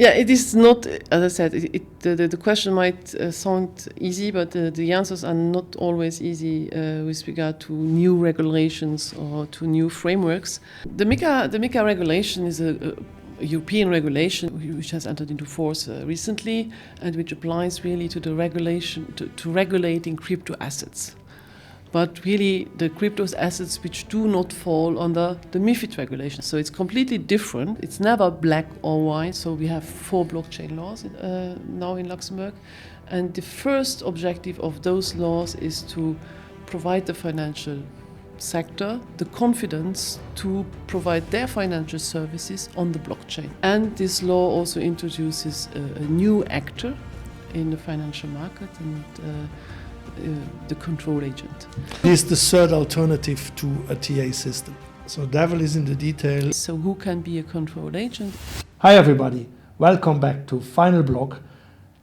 Yeah, it is not, as I said, the question might sound easy, but the answers are not always easy with regard to new regulations or to new frameworks. The MICA regulation is a European regulation which has entered into force recently and which applies really to the regulation, to regulating crypto assets. But really the crypto assets which do not fall under the MiFID regulation. So it's completely different. It's never black or white. So we have 4 blockchain laws now in Luxembourg. And the first objective of those laws is to provide the financial sector the confidence to provide their financial services on the blockchain. And this law also introduces a new actor in the financial market and the control agent. It is the third alternative to a TA system. So devil is in the details. So who can be a control agent? Hi everybody, welcome back to Final Block,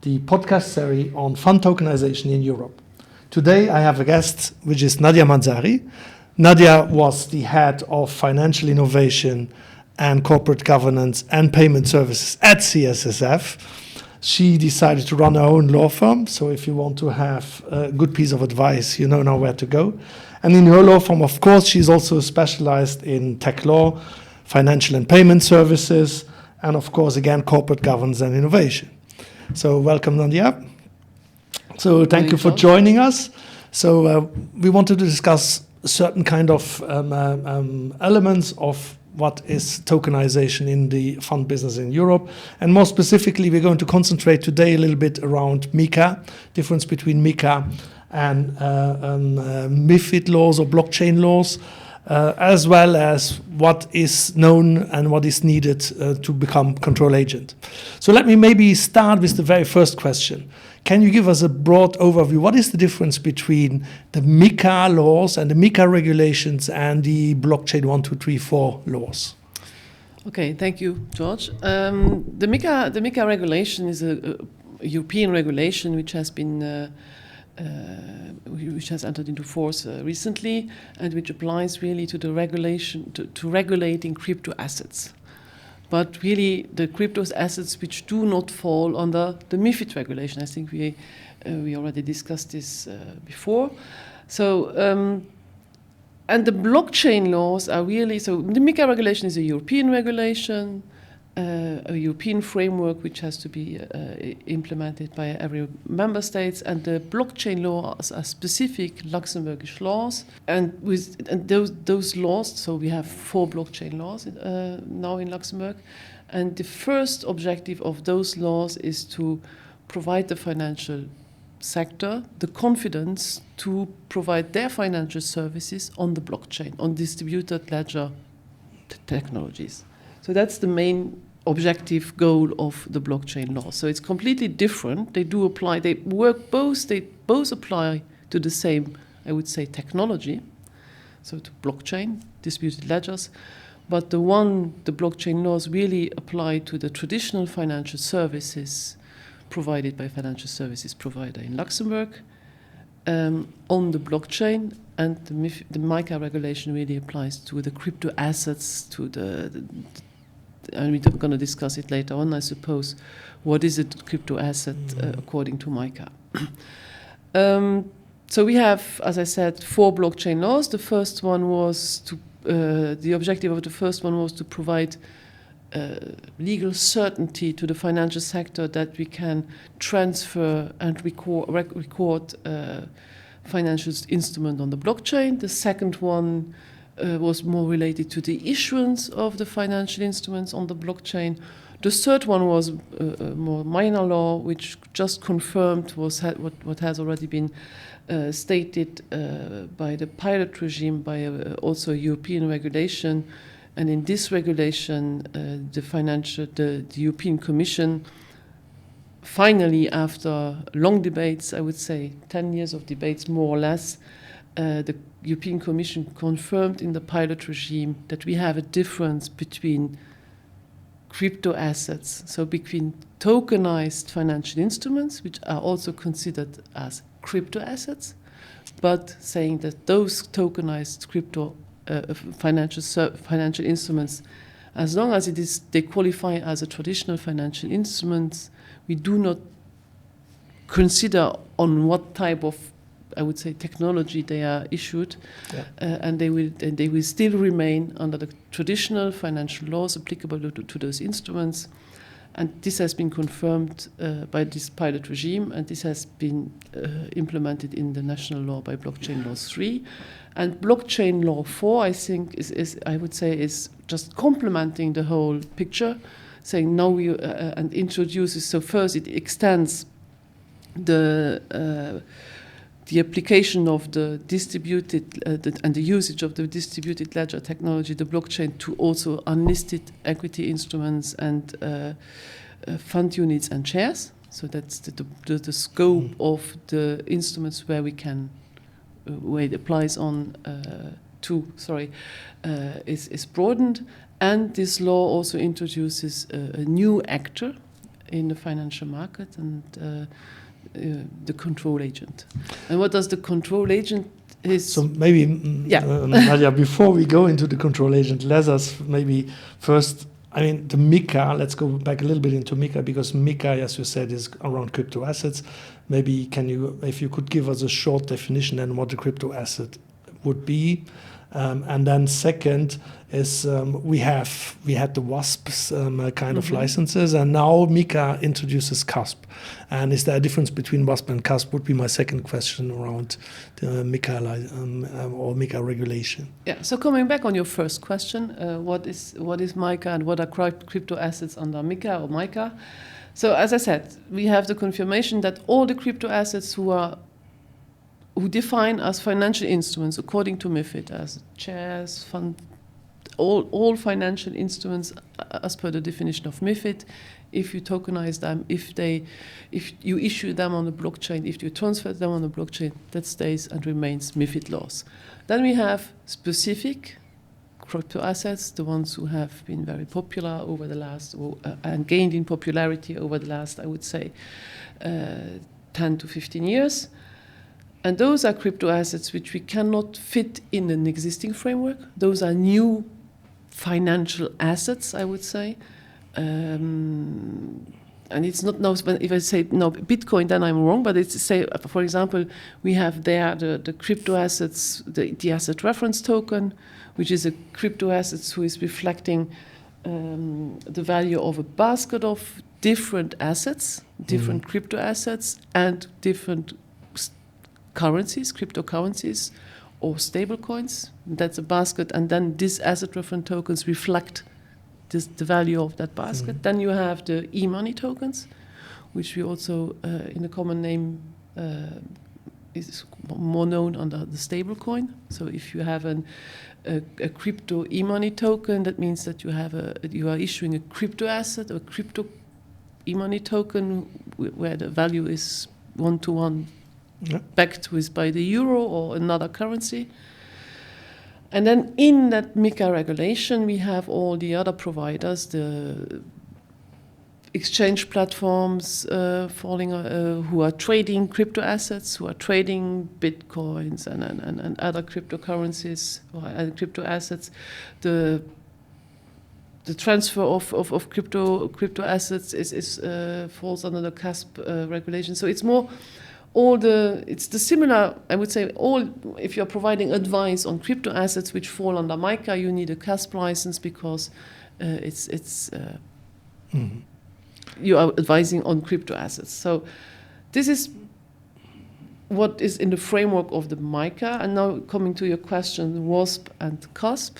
the podcast series on fund tokenization in Europe. Today I have a guest, which is Nadia Manzari. Nadia was the head of financial innovation and corporate governance and payment services at CSSF. She decided to run her own law firm, so if you want to have a good piece of advice, you know now where to go. And in her law firm, of course, she's also specialized in tech law, financial and payment services, and of course, again, corporate governance and innovation. So welcome, Nadia. So thank you for joining us. So we wanted to discuss certain kind of elements of what is tokenization in the fund business in Europe. And more specifically, we're going to concentrate today a little bit around MICA, difference between MICA and MiFID laws or blockchain laws, as well as what is known and what is needed to become control agent. So let me maybe start with the very first question. Can you give us a broad overview? What is the difference between the MICA laws and the MICA regulations and the blockchain 1, 2, 3, 4 laws? Okay, thank you, George. The MICA regulation is a European regulation which has been which has entered into force recently and which applies really to the regulation to regulating crypto assets. But really, the crypto assets which do not fall under the MiFID regulation. I think we already discussed this before. So, and the blockchain laws are really, so the MiCA regulation is a European regulation, a European framework which has to be implemented by every member states, and the blockchain laws are specific Luxembourgish laws. And those laws, so we have 4 blockchain laws now in Luxembourg, and the first objective of those laws is to provide the financial sector the confidence to provide their financial services on the blockchain, on distributed ledger technologies. So that's the main objective goal of the blockchain law. So it's completely different. They do apply, they both apply to the same, I would say, technology, so to blockchain, distributed ledgers, but the blockchain laws really apply to the traditional financial services provided by financial services provider in Luxembourg on the blockchain, and the MICA regulation really applies to the crypto assets, to and we're going to discuss it later on, I suppose. What is a crypto asset according to MICA? So we have, as I said, 4 blockchain laws. The first one was the objective of the first one was to provide legal certainty to the financial sector that we can transfer and record financial instrument on the blockchain. The second one was more related to the issuance of the financial instruments on the blockchain. The third one was a more minor law, which just confirmed what has already been stated by the pilot regime, by also a European regulation. And in this regulation, the European Commission, finally, after long debates, I would say 10 years of debates more or less, the European Commission confirmed in the pilot regime that we have a difference between crypto assets, so between tokenized financial instruments, which are also considered as crypto assets, but saying that those tokenized crypto financial instruments As long as they qualify as a traditional financial instrument, we do not consider on what type of, I would say, technology they are issued, and they will still remain under the traditional financial laws applicable to those instruments. And this has been confirmed by this pilot regime, and this has been implemented in the national law by Blockchain Law 3. And Blockchain Law 4, I think, is just complementing the whole picture, saying now and introduces. So first, it extends the application of the distributed and the usage of the distributed ledger technology, the blockchain, to also unlisted equity instruments and fund units and shares. So that's the scope of the instruments where it applies on is broadened. And this law also introduces a new actor in the financial market, and the control agent. And what does the control agent is? So maybe, Nadia, before we go into the control agent, let us maybe first, the MICA, let's go back a little bit into MICA, because MICA, as you said, is around crypto assets. Maybe if you could give us a short definition and what a crypto asset would be. And then second is we had the WASPs kind of licenses, and now MICA introduces CASP. And is there a difference between WASP and CASP? Would be my second question around the MICA or MICA regulation. Yeah. So coming back on your first question, what is MICA and what are crypto assets under MICA or MICA? So as I said, we have the confirmation that all the crypto assets who define as financial instruments according to MiFID as shares, fund, all financial instruments as per the definition of MiFID. If you tokenize them, if you issue them on the blockchain, if you transfer them on the blockchain, that stays and remains MiFID laws. Then we have specific crypto assets, the ones who have been very popular over the last, and gained in popularity over the last, I would say, 10 to 15 years. And those are crypto assets which we cannot fit in an existing framework. Those are new financial assets, I would say. And it's not now, if I say no Bitcoin, then I'm wrong, but it's to say, for example, we have there the crypto assets, the asset reference token, which is a crypto assets who is reflecting the value of a basket of different assets, different crypto assets, and different currencies, cryptocurrencies, or stable coins. That's a basket, and then these asset reference tokens reflect the value of that basket. Then you have the e-money tokens, which we also, in a common name, is more known under the stable coin. So if you have a crypto e-money token, that means that you are issuing a crypto asset, a crypto e-money token where the value is 1-to-1 backed by the euro or another currency. And then in that MICA regulation, we have all the other providers, the exchange platforms who are trading crypto assets, who are trading bitcoins and other cryptocurrencies or other crypto assets. The transfer of crypto assets falls under the CASP regulation. So it's more it's the similar, I would say, if you're providing advice on crypto assets which fall under MICA, you need a CASP license because you are advising on crypto assets. So this is what is in the framework of the MICA. And now coming to your question, WASP and CASP.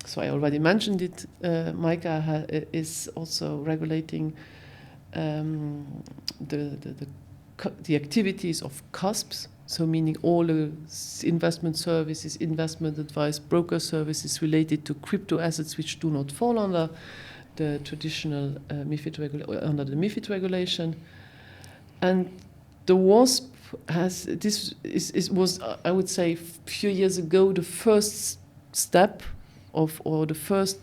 So I already mentioned it. MICA is also regulating the activities of CASPs, so meaning all the investment services, investment advice, broker services related to crypto assets which do not fall under the traditional under the MiFID regulation. And the WASP was, I would say, a few years ago, the first step or the first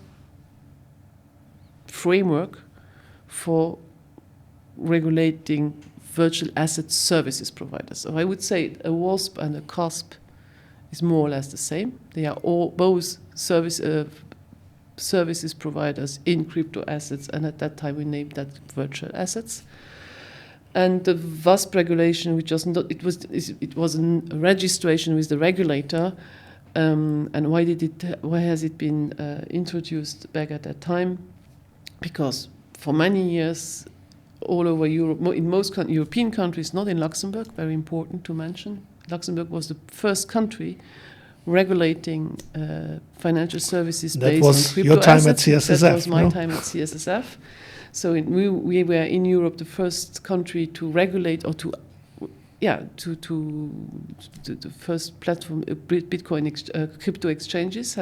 framework for regulating virtual asset services providers. So I would say a WASP and a CASP is more or less the same. They are both service services providers in crypto assets, and at that time we named that virtual assets. And the VASP regulation, which was not, it was a registration with the regulator. And why has it been introduced back at that time? Because for many years, all over Europe, in most European countries, not in Luxembourg, very important to mention, Luxembourg was the first country regulating financial services based on crypto your time assets. at CSSF. That was my time at CSSF. So we were in Europe the first country to regulate or to the first platform, Bitcoin crypto exchanges.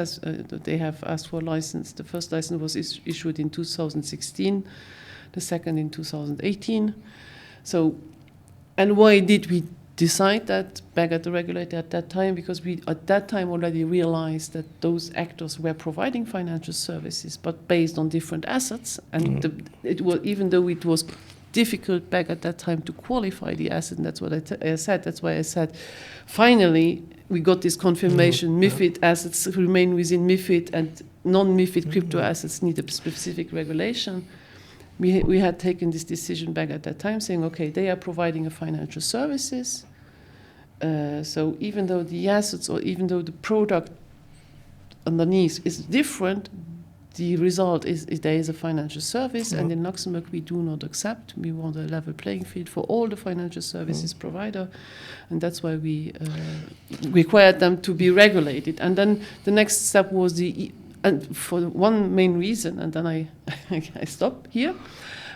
They have asked for a license. The first license was issued in 2016, the second in 2018. So, and why did we decide that back at the regulator at that time? Because we at that time already realized that those actors were providing financial services, but based on different assets, and it was, even though it was difficult back at that time to qualify the asset, and that's what I said. That's why I said, finally, we got this confirmation. MiFID assets remain within MiFID, and non-MiFID crypto assets need a specific regulation. We had taken this decision back at that time, saying, okay, they are providing a financial services. So even though the assets or even though the product underneath is different, the result is there is a financial service, and in Luxembourg we do not accept. We want a level playing field for all the financial services provider, and that's why we required them to be regulated. And then the next step was and for one main reason, and then I stop here.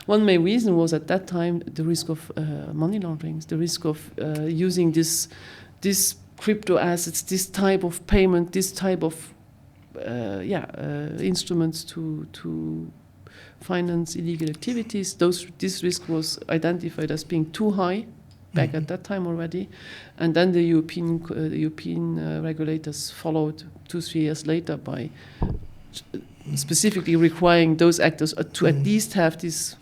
One main reason was at that time the risk of money laundering, the risk of using this crypto assets, this type of payment, this type of instruments to finance illegal activities. This risk was identified as being too high back at that time already, and then the European regulators followed 2-3 years later by specifically requiring those actors to at least have this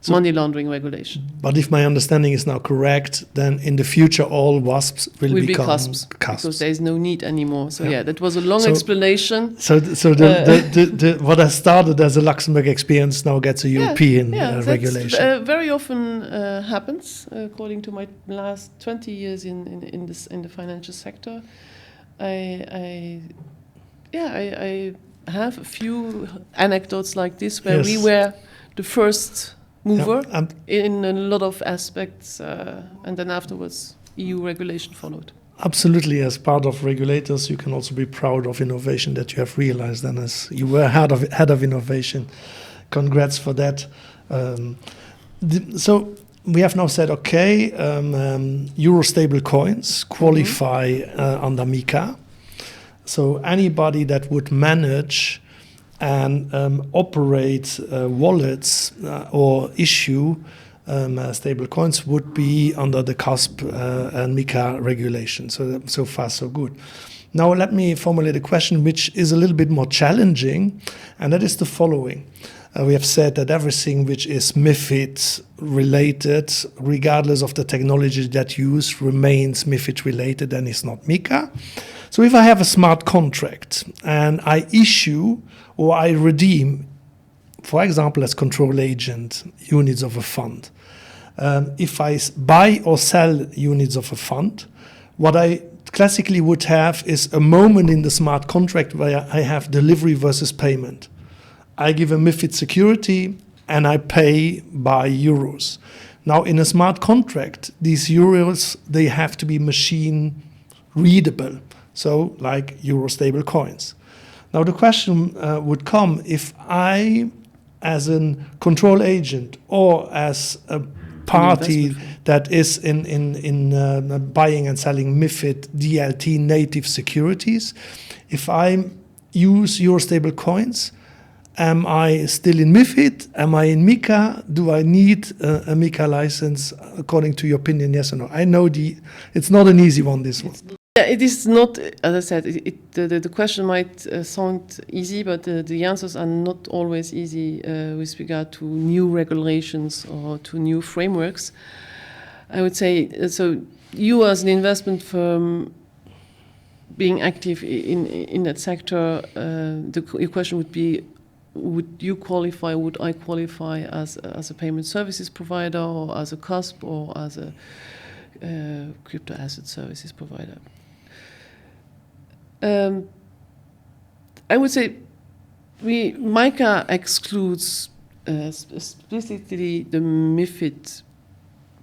money laundering regulation. But if my understanding is now correct, then in the future all WASPs will become CUSPs, because there is no need anymore. So that was a long explanation. So the what has started as a Luxembourg experience now gets a European regulation. Very often happens, according to my last 20 years in the financial sector. I have a few anecdotes like this where we were the first mover in a lot of aspects, and then afterwards EU regulation followed. Absolutely, as part of regulators, you can also be proud of innovation that you have realized, and as you were head of innovation. Congrats for that. So we have now said, okay, euro stable coins qualify under MiCA. So anybody that would manage and operate wallets or issue stable coins would be under the CUSP and MiCA regulation. So far, so good. Now let me formulate a question which is a little bit more challenging, and that is the following. We have said that everything which is MiFID related, regardless of the technology that used, remains MiFID related and is not MiCA. So if I have a smart contract and I issue or I redeem, for example, as control agent, units of a fund, if I buy or sell units of a fund, what I classically would have is a moment in the smart contract where I have delivery versus payment. I give a MiFID security and I pay by euros. Now in a smart contract, these euros, they have to be machine readable. So like euro stable coins. Now the question would come if I, as a control agent or as a party that is in buying and selling MiFID DLT native securities, if I use euro stable coins, am I still in MiFID? Am I in MiCA? Do I need a MiCA license? According to your opinion, yes or no? I know it's not an easy one, this one. Yeah, it is not, as I said, the question might sound easy, but the answers are not always easy with regard to new regulations or to new frameworks. I would say, so you as an investment firm being active in that sector, your question would be, would you qualify, would I qualify as a payment services provider, or as a CUSP, or as a crypto asset services provider? I would say MICA excludes explicitly the MiFID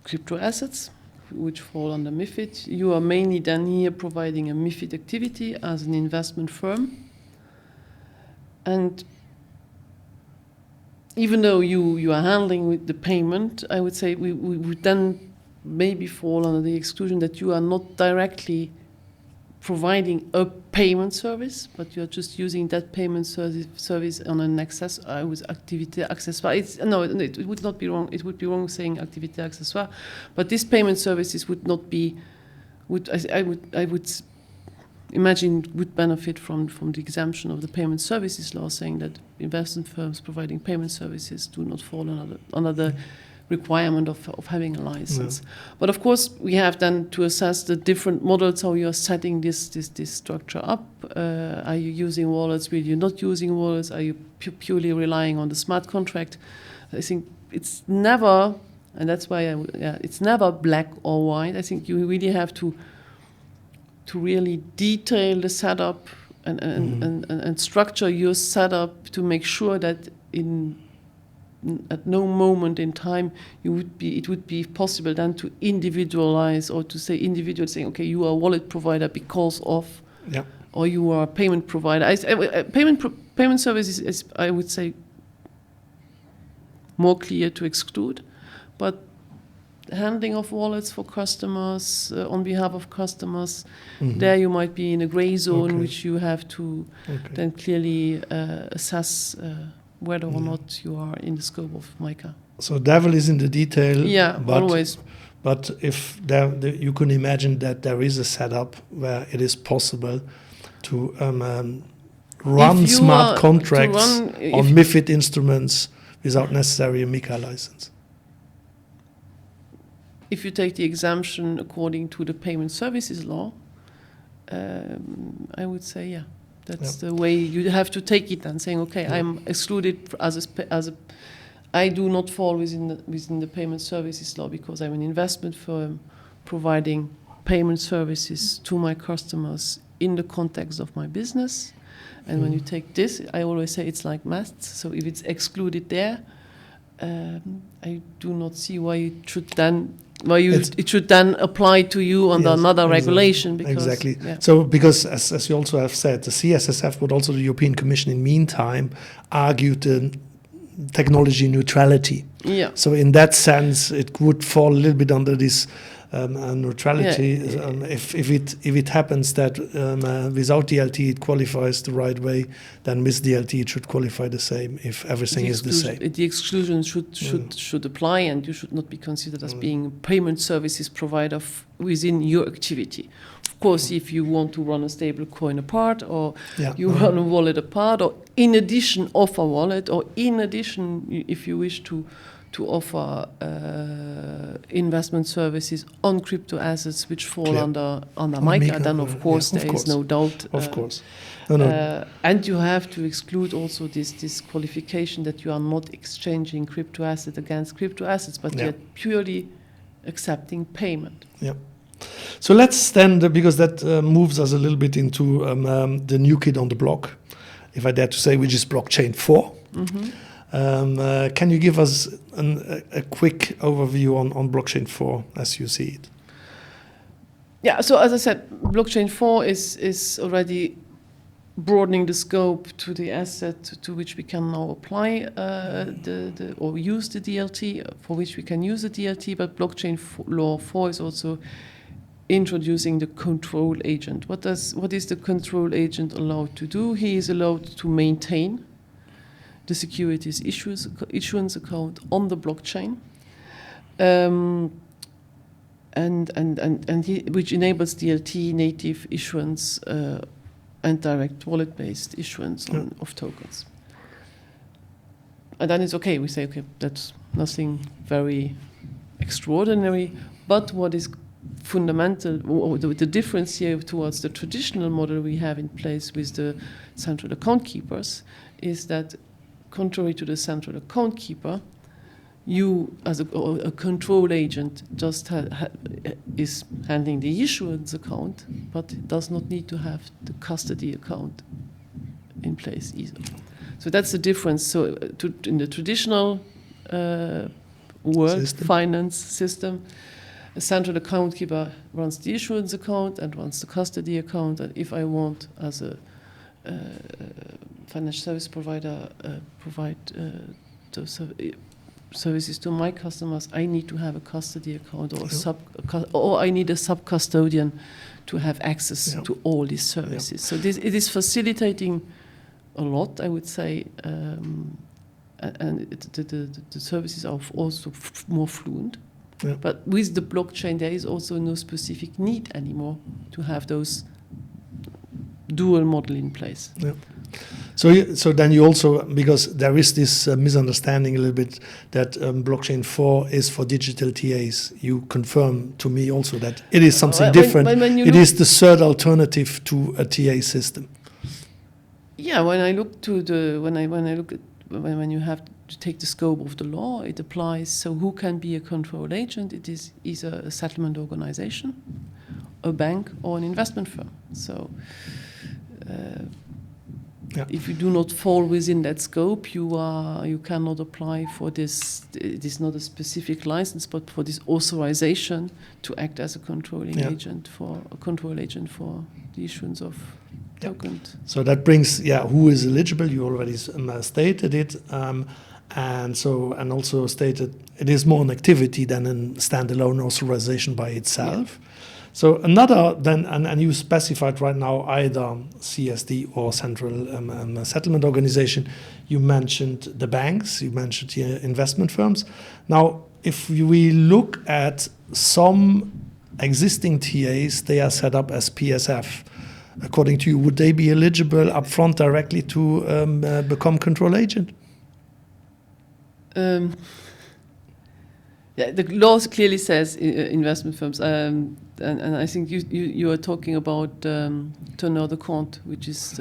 crypto assets, which fall under MiFID. You are mainly then here providing a MiFID activity as an investment firm. And even though you are handling with the payment, I would say we would then maybe fall under the exclusion that you are not directly providing a payment service, but you're just using that payment service on an activité accessoire. It would not be wrong. It would be wrong saying activité accessoire, but these payment services would not be. I would imagine would benefit from the exemption of the payment services law, saying that investment firms providing payment services do not fall under the requirement of having a license. No. But of course, we have then to assess the different models, how you're setting this structure up. Are you using wallets? Are you not using wallets? Are you purely relying on the smart contract? I think it's never, and that's why it's never black or white. I think you really have to really detail the setup and structure your setup to make sure that at no moment in time it would be possible then to individualize or to say saying, okay, you are a wallet provider because of, or you are a payment provider. Payment services is, I would say, more clear to exclude, but handling of wallets for customers on behalf of customers, there you might be in a gray zone, which you have to then clearly assess whether or not you are in the scope of MICA. So devil is in the detail. Yeah, always. But if you can imagine that there is a setup where it is possible to run smart contracts on MiFID instruments without necessarily a MICA license. If you take the exemption according to the payment services law, I would say, that's the way you have to take it and saying, okay, I'm excluded I do not fall within the payment services law because I'm an investment firm providing payment services to my customers in the context of my business. And when you take this, I always say it's like maths. So if it's excluded there, I do not see why it should then apply to you under another regulation. Because, exactly. So because, as you also have said, the CSSF, but also the European Commission in meantime, argued the technology neutrality. Yeah. So in that sense, it would fall a little bit under this neutrality. If it happens that without DLT it qualifies the right way, then with DLT it should qualify the same if everything is the same. The exclusion should apply, and you should not be considered as being a payment services provider within your activity. Of course, if you want to run a stable coin apart, or you run a wallet apart, or in addition offer wallet, or in addition if you wish to offer investment services on crypto assets which fall under MICA, then of course there is no doubt. Of course. And you have to exclude also this qualification that you are not exchanging crypto asset against crypto assets, but you're purely accepting payment. Yeah. So let's then, because that moves us a little bit into the new kid on the block, if I dare to say, which is blockchain 4. Can you give us a quick overview on blockchain 4 as you see it? Yeah, so as I said, blockchain 4 is already broadening the scope to the asset to which we can now apply or use the DLT, for which we can use the DLT, but blockchain law 4 is also introducing the control agent. What is the control agent allowed to do? He is allowed to maintain the securities issuance account on the blockchain, which enables DLT native issuance and direct wallet-based issuance of tokens. And then it's okay. We say, okay, that's nothing very extraordinary. But what is fundamental, or the difference here towards the traditional model we have in place with the central account keepers, is that contrary to the central account keeper, you, as a control agent, just is handling the issuance account, but it does not need to have the custody account in place either. So that's the difference. So in the traditional world, finance system, a central account keeper runs the issuance account and runs the custody account. And if I want, as a financial service provider, provide those services to my customers, I need to have a custody account or I need a sub-custodian to have access to all these services. So it is facilitating a lot, I would say, and the services are also more fluent. Yeah. But with the blockchain, there is also no specific need anymore to have those dual model in place. Yeah. So then you also, because there is this misunderstanding a little bit that blockchain 4 is for digital TAs. You confirm to me also that it is something different. It is the third alternative to a TA system. Yeah, when I look to when you have to take the scope of the law, it applies. So who can be a control agent? It is either a settlement organization, a bank, or an investment firm. So if you do not fall within that scope, you cannot apply for this. It is not a specific license, but for this authorization to act as a controlling agent for the issuance of tokens. So that brings who is eligible. You already stated it, and also stated it is more an activity than a standalone authorization by itself. Yeah. So another then, and you specified right now either CSD or central settlement organization. You mentioned the banks, you mentioned the investment firms. Now, if we look at some existing TAs, they are set up as PSF. According to you, would they be eligible upfront directly to become control agent? The law clearly says investment firms, and I think you are talking about teneur de compte, which is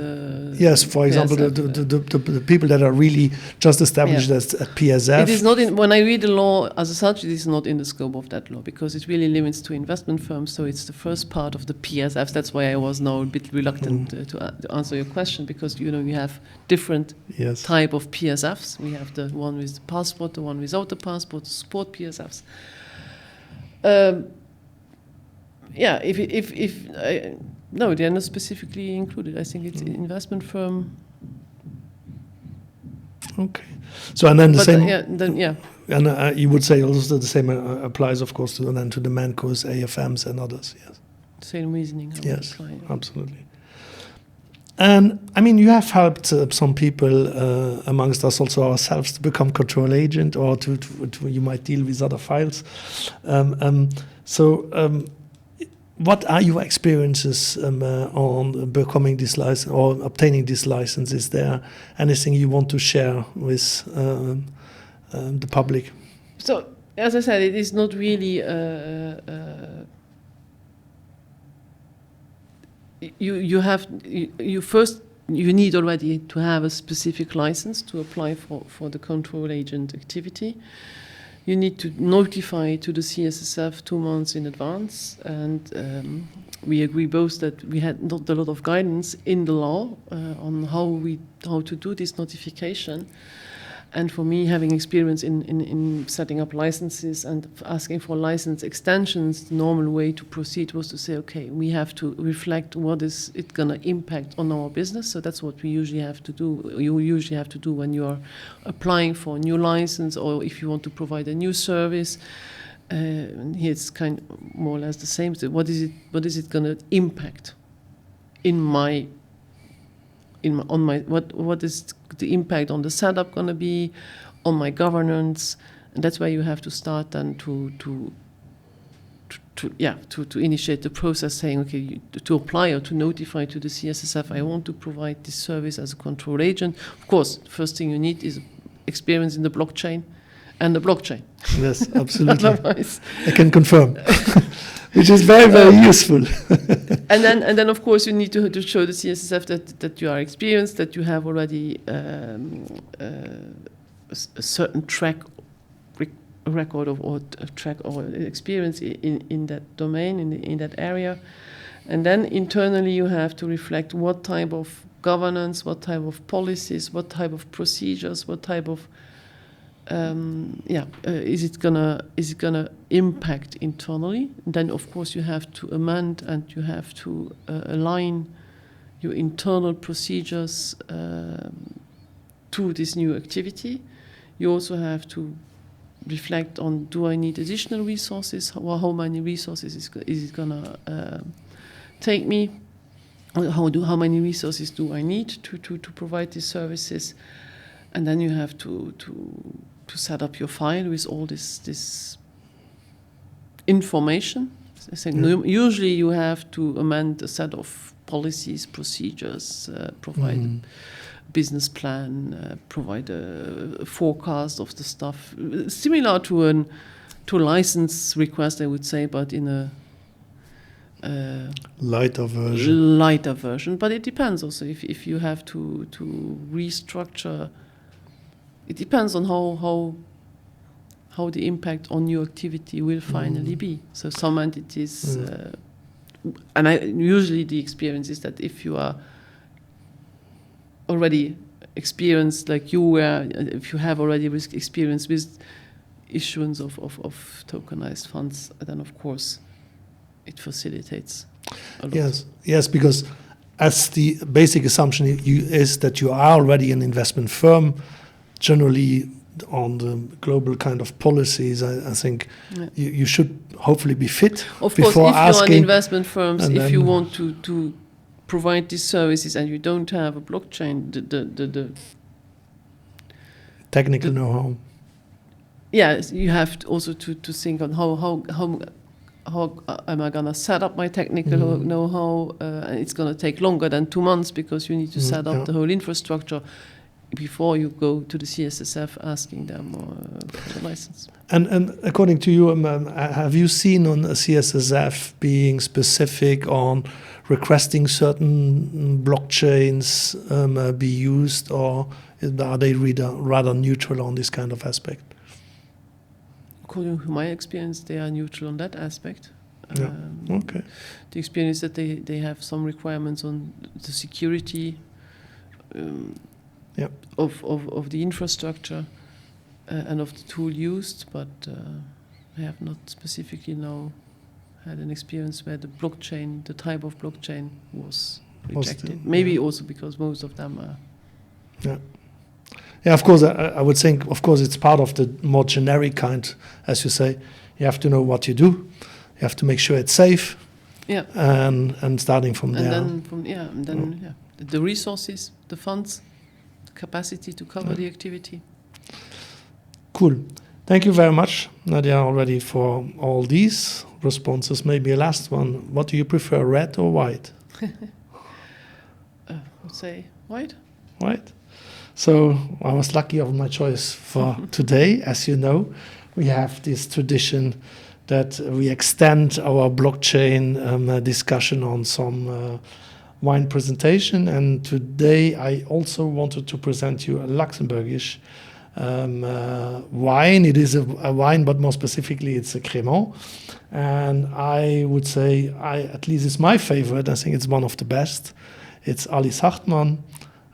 yes, for example, the people that are really just established as a PSF. It is not when I read the law as such. It is not in the scope of that law because it really limits to investment firms. So it's the first part of the PSFs. That's why I was now a bit reluctant to answer your question because we have different type of PSFs. We have the one with the passport, the one without the passport, the support PSFs. No, they are not specifically included. I think it's an investment firm. Okay. So and then and you would say also the same applies, of course, to the MANCOs, AFMs, and others. Yes. Same reasoning. Yes, absolutely. And I mean, you have helped some people amongst us, also ourselves, to become control agent, or to you might deal with other files. What are your experiences on becoming this license or obtaining this license? Is there anything you want to share with the public? So, as I said, it is not really. You need already to have a specific license to apply for the control agent activity. You need to notify to the CSSF 2 months in advance, and we agree both that we had not a lot of guidance in the law on how to do this notification. And for me, having experience in setting up licenses and asking for license extensions, the normal way to proceed was to say, okay, we have to reflect what is it going to impact on our business. So that's what we usually have to do. You usually have to do when you are applying for a new license or if you want to provide a new service. Here it's kind of more or less the same. So what is it going to impact what is the impact on the setup going to be, on my governance, and that's why you have to start then to initiate the process, saying okay, to apply or to notify to the CSSF, I want to provide this service as a control agent. Of course, the first thing you need is experience in the blockchain and the blockchain. Yes, absolutely. Otherwise, I can confirm, which is very, very useful. And then of course you need to show the CSSF that you are experienced, that you have already a certain record or track or experience in that domain, in that area. And then internally you have to reflect what type of governance, what type of policies, what type of procedures, what type of is it gonna impact internally? And then of course you have to amend and you have to align your internal procedures to this new activity. You also have to reflect on, do I need additional resources? How many resources is it gonna take me? How many resources do I need to provide these services? And then you have to set up your file with all this information. Usually you have to amend a set of policies, procedures, provide a business plan, provide a forecast of the stuff, similar to a license request, I would say, but in a lighter version. But it depends also if you have to restructure. It depends on how the impact on your activity will finally be. So some entities, usually the experience is that if you are already experienced, like you were, if you have already experience with issuance of tokenized funds, then of course it facilitates a lot. Yes, because as the basic assumption is that you are already an investment firm, generally on the global kind of policies, I think you should hopefully be fit. Of course, if you are an investment firm, if you want to provide these services and you don't have a blockchain, the technical know-how. Yes, you have also to think on how am I gonna set up my technical know-how? It's gonna take longer than 2 months because you need to set up the whole infrastructure before you go to the CSSF asking them for the license. And according to you, have you seen on a CSSF being specific on requesting certain blockchains be used, or are they rather neutral on this kind of aspect? According to my experience, they are neutral on that aspect. Okay. The experience that they have some requirements on the security of the infrastructure and of the tool used, but I have not specifically had an experience where the blockchain, the type of blockchain was rejected. Maybe also because most of them are. Yeah, of course, I would think, of course, it's part of the more generic kind, as you say. You have to know what you do. You have to make sure it's safe. Yeah. And starting from there. And then the resources, the funds, the capacity to cover the activity. Cool. Thank you very much, Nadia, already for all these responses. Maybe a last one. What do you prefer, red or white? I would say white. White. So I was lucky of my choice for today. As you know, we have this tradition that we extend our blockchain discussion on some wine presentation. And today I also wanted to present you a Luxembourgish wine. It is a wine, but more specifically, it's a Crémant. And I would say, at least it's my favorite. I think it's one of the best. It's Alice Hartmann.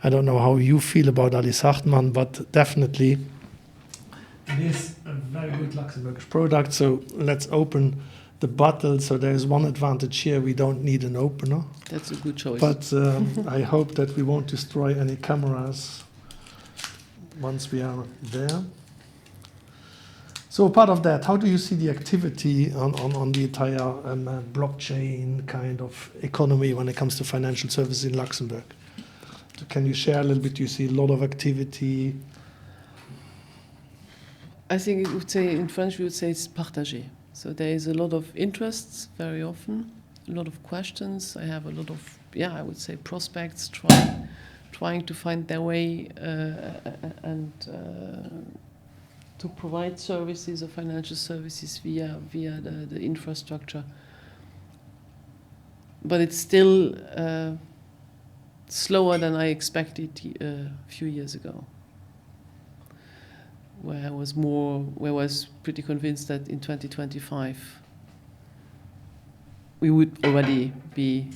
I don't know how you feel about Alice Hartmann, but definitely it is a very good Luxembourgish product. So let's open the bottle. So there is one advantage here. We don't need an opener. That's a good choice. But I hope that we won't destroy any cameras once we are there. So part of that, how do you see the activity on the entire blockchain kind of economy when it comes to financial services in Luxembourg? Can you share a little bit? Do you see a lot of activity? I think it would say, in French we would say it's partagé. So there is a lot of interests very often, a lot of questions. I have a lot of, I would say prospects trying to find their way and to provide services or financial services via the infrastructure. but it's still slower than I expected a few years ago. Where I was pretty convinced that in 2025 we would already be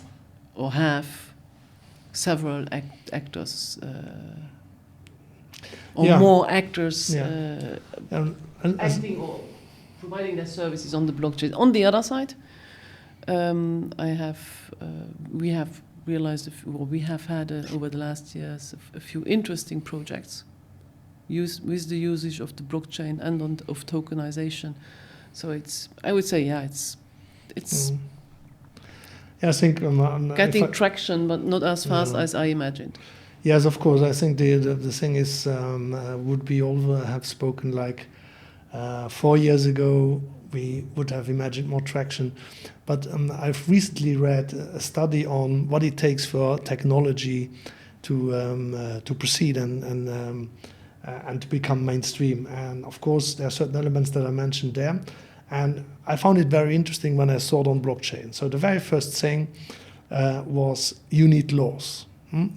or have several actors or more actors acting or providing their services on the blockchain. On the other side, we have realized, we have had over the last years a few interesting projects with the usage of the blockchain and of tokenization. So I would say, it's I think getting traction, but not as fast as I imagined. Yes, of course. I think the thing is, would we all have spoken like 4 years ago, we would have imagined more traction. But I've recently read a study on what it takes for technology to proceed and to become mainstream. And of course, there are certain elements that I mentioned there. And I found it very interesting when I saw it on blockchain. So the very first thing was you need laws.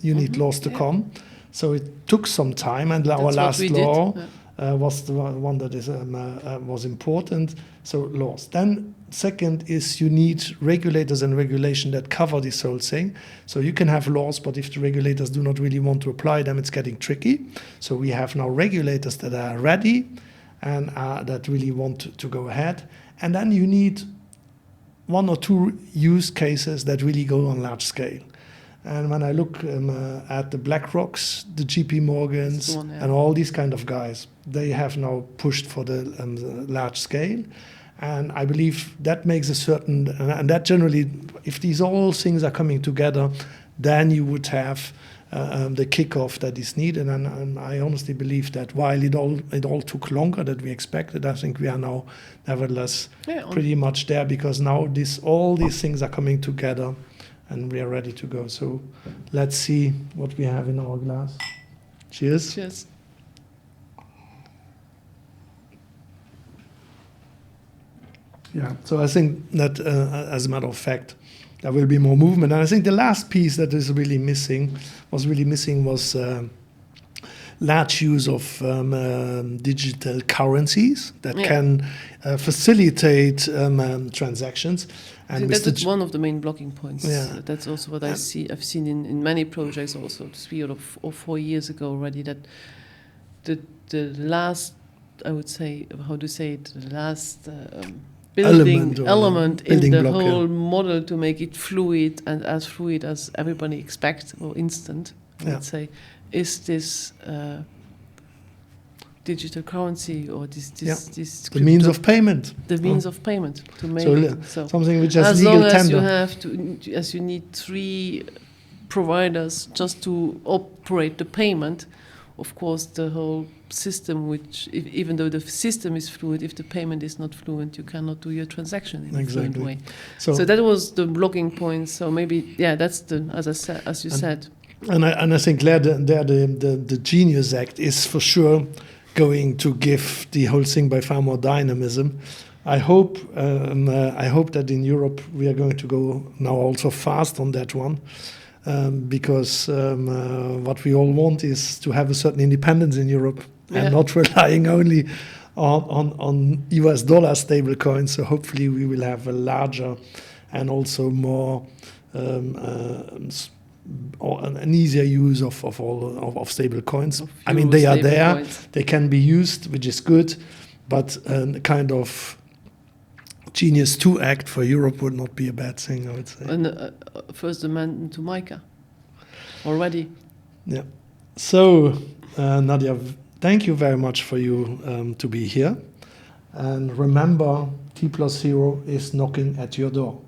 You need laws to come. So it took some time, and our last law was the one that was important. So laws. Then second is you need regulators and regulation that cover this whole thing. So you can have laws, but if the regulators do not really want to apply them, it's getting tricky. So we have now regulators that are ready and that really want to go ahead. And then you need 1 or 2 use cases that really go on large scale. And when I look at the BlackRocks, the JP Morgans, and all these kind of guys, they have now pushed for the large scale. And I believe that makes a certain, and that generally, if these all things are coming together, then you would have the kickoff that is needed. And I honestly believe that while it all took longer than we expected, I think we are now nevertheless pretty much there, because now all these things are coming together and we are ready to go. So let's see what we have in our glass. Cheers. Cheers. Yeah, so I think that as a matter of fact, there will be more movement. And I think the last piece that is really missing was large use of digital currencies that can facilitate transactions. And I think that's one of the main blocking points. Yeah. That's also what I've seen in many projects also 3 or 4 years ago already, that the last, I would say, how to say it, the last element in the whole model to make it fluid and as fluid as everybody expects, or instant, I would say, is this digital currency or this the means of payment. The means of payment to make it. So something which has legal tender. As you need 3 providers just to operate the payment, of course the whole system, which even though the system is fluid, if the payment is not fluent, you cannot do your transaction in a fluent way. So that was the blocking point. So maybe that's as you said. And I think there the Genius Act is for sure going to give the whole thing by far more dynamism. I hope that in Europe we are going to go now also fast on that one, because what we all want is to have a certain independence in Europe and not relying only on US dollar stable coins. So hopefully we will have a larger and also more an easier use of stable coins. I mean, they are there, coins. They can be used, which is good, but a kind of Genius 2 Act for Europe would not be a bad thing, I would say. And first amendment to MICA already. Yeah. So, Nadia, thank you very much for you to be here. And remember, T+0 is knocking at your door.